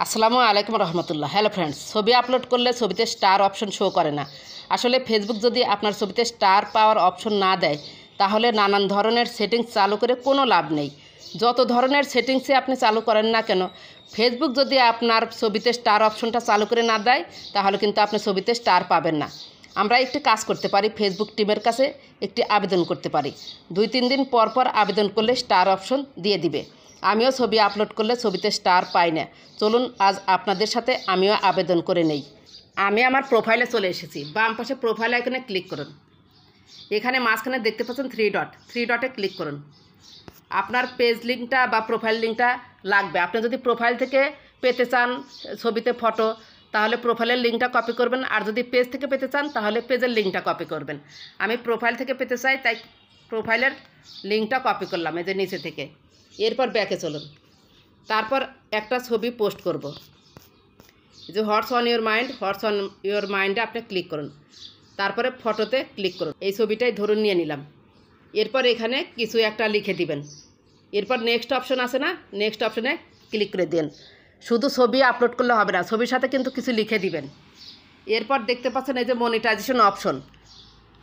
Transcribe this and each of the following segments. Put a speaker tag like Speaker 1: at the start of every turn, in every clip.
Speaker 1: আসসালামু আলাইকুম রহমতুল্লাহ। Hello friends, ছবি আপলোড করলে ছবিতে স্টার অপশন শো করে না। আসলে ফেসবুক যদি আপনার ছবিতে স্টার পাওয়ার অপশন না দেয় তাহলে নানান ধরনের সেটিংস চালু করে কোনো লাভ নেই। যত ধরনের সেটিংসে আপনি চালু করেন না কেন, ফেসবুক যদি আপনার ছবিতে স্টার অপশনটা চালু করে না দেয় তাহলে কিন্তু আপনি ছবিতে স্টার পাবেন না। আমরা একটি কাজ করতে পারি, ফেসবুক টিমের কাছে একটি আবেদন করতে পারি। 2-3 দিন পর পর আবেদন করলে স্টার অপশন দিয়ে দিবে। আমিও ছবি আপলোড করলে ছবিতে স্টার পাই না। চলুন আজ আপনাদের সাথে আমিও আবেদন করে নেই। আমি আমার প্রোফাইলে চলে এসেছি। বাম পাশে প্রোফাইল আইকনে ক্লিক করুন। এখানে মাঝখানে দেখতে পাচ্ছেন থ্রি ডটে ক্লিক করুন। আপনার পেজ লিঙ্কটা বা প্রোফাইল লিঙ্কটা লাগবে। আপনি যদি প্রোফাইল থেকে পেতে চান ছবিতে ফটো, তাহলে প্রোফাইলের লিঙ্কটা কপি করবেন, আর যদি পেজ থেকে পেতে চান তাহলে পেজের লিঙ্কটা কপি করবেন। আমি প্রোফাইল থেকে পেতে চাই, তাই প্রোফাইলের লিঙ্কটা কপি করলাম এই যে নিচে থেকে। এরপর ব্যাকে চলুন। তারপর একটা ছবি পোস্ট করব। এই যে হোয়াটস অন ইউর মাইন্ডে আপনি ক্লিক করুন। তারপরে ফটোতে ক্লিক করুন। এই ছবিটাই ধরুন নিয়ে নিলাম। এরপর এখানে কিছু একটা লিখে দিবেন। এরপর নেক্সট অপশন আছে না, নেক্সট অপশনে ক্লিক করে দিন। শুধু ছবি আপলোড করলে হবে না, ছবির সাথে কিন্তু কিছু লিখে দিবেন। এরপর দেখতে পাচ্ছেন এই যে monetization option,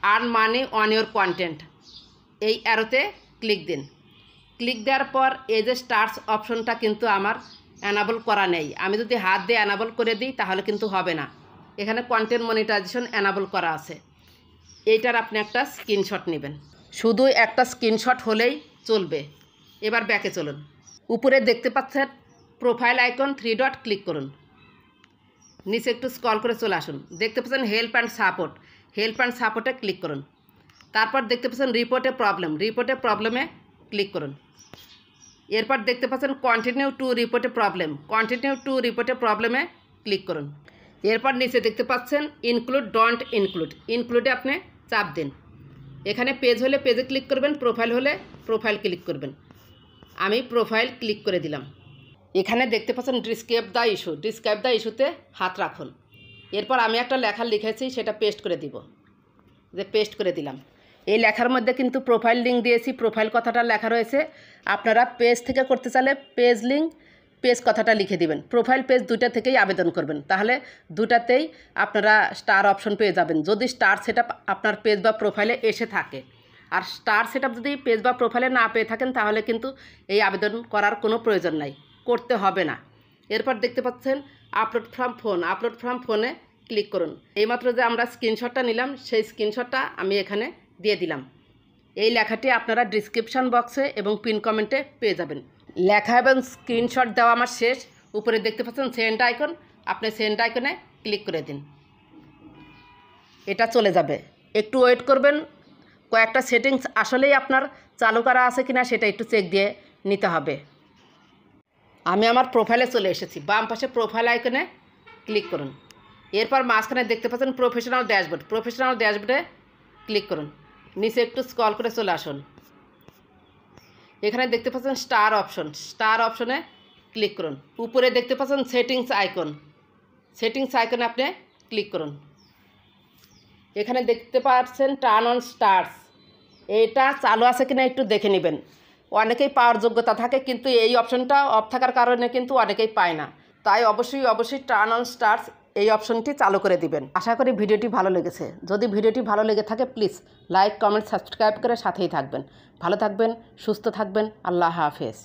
Speaker 1: earn money on your content, এই অ্যারোতে ক্লিক দিন। ক্লিক দেওয়ার পর এই যে স্টার্স অপশনটা কিন্তু আমার অ্যানাবল করা নেই। আমি যদি হাত দিয়ে অ্যানাবল করে দিই তাহলে কিন্তু হবে না। এখানে কন্টেন্ট মনিটাইজেশন অ্যানাবল করা আছে। এইটার আপনি একটা স্ক্রিনশট নেবেন। শুধু একটা স্ক্রিনশট হলেই চলবে। এবার ব্যাকে চলুন। উপরে দেখতে পাচ্ছেন প্রোফাইল আইকন, 3 ডট ক্লিক করুন। নিচে একটু স্ক্রল করে চলে আসুন। দেখতে পাচ্ছেন হেল্প অ্যান্ড সাপোর্টে ক্লিক করুন। তারপর দেখতে পাচ্ছেন রিপোর্টে প্রবলেমে ক্লিক করুন। এরপর দেখতে পাচ্ছেন কন্টিনিউ টু রিপোর্টে প্রবলেমে ক্লিক করুন। এরপর নিচে দেখতে পাচ্ছেন ইনক্লুডে আপনি চাপ দিন। এখানে পেজ হলে পেজে ক্লিক করবেন, প্রোফাইল হলে প্রোফাইল ক্লিক করবেন। আমি প্রোফাইল ক্লিক করে দিলাম। এখানে দেখতে পাচ্ছেন ডিসক্রাইব দ্য ইস্যুতে হাত রাখুন। এরপর আমি একটা লেখা লিখেছি, সেটা পেস্ট করে দিব। পেস্ট করে দিলাম। এই লেখার মধ্যে কিন্তু প্রোফাইল লিঙ্ক দিয়েছি, প্রোফাইল কথাটা লেখা রয়েছে। আপনারা পেজ থেকে করতে চাইলে পেজ লিঙ্ক, পেজ কথাটা লিখে দিবেন। প্রোফাইল পেজ দুটা থেকেই আবেদন করবেন, তাহলে দুটাতেই আপনারা স্টার অপশন পেয়ে যাবেন। যদি স্টার সেটআপ আপনার পেজ বা প্রোফাইলে এসে থাকে, আর স্টার সেটআপ যদি পেজ বা প্রোফাইলে না পেয়ে থাকেন তাহলে কিন্তু এই আবেদন করার কোনো প্রয়োজন নাই, করতে হবে না। এরপর দেখতে পাচ্ছেন আপলোড ফ্রম ফোনে ক্লিক করুন। এইমাত্র যে আমরা স্ক্রিনশটটা নিলাম সেই স্ক্রিনশটটা আমি এখানে দিয়ে দিলাম। এই লেখাটি আপনারা ডিসক্রিপশান বক্সে এবং পিন কমেন্টে পেয়ে যাবেন। লেখা এবং স্ক্রিনশট দেওয়া আমার শেষ। উপরে দেখতে পাচ্ছেন সেন্ড আইকন, আপনি সেন্ড আইকনে ক্লিক করে দিন। এটা চলে যাবে। একটু ওয়েট করবেন, কয়েকটা সেটিংস আসলেই আপনার চালু করা আছে কিনা সেটা একটু চেক দিয়ে নিতে হবে। আমি আমার প্রোফাইলে চলে এসেছি। বাম পাশে প্রোফাইল আইকনে ক্লিক করুন। এরপর মাঝখানে দেখতে পাচ্ছেন প্রফেশনাল ড্যাশবোর্ডে ক্লিক করুন। নিচে একটু স্ক্রল করে চলে আসুন। এখানে দেখতে পাচ্ছেন স্টার অপশনে ক্লিক করুন। উপরে দেখতে পাচ্ছেন সেটিংস আইকনে আপনি ক্লিক করুন। এখানে দেখতে পাচ্ছেন টার্ন অন স্টার্স, এটা চালু আছে কিনা একটু দেখে নেবেন। অনেকেই পাওয়ার যোগ্যতা থাকে, কিন্তু এই অপশনটা অফ থাকার কারণে কিন্তু অনেকেই পায় না। তাই অবশ্যই টার্ন অন স্টার্স এই অপশনটি চালু করে দিবেন। আশা করি ভিডিওটি ভালো লেগেছে। যদি ভিডিওটি ভালো লেগে থাকে প্লিজ লাইক, কমেন্ট, সাবস্ক্রাইব করে সাথেই থাকবেন। ভালো থাকবেন, সুস্থ থাকবেন। আল্লাহ হাফেজ।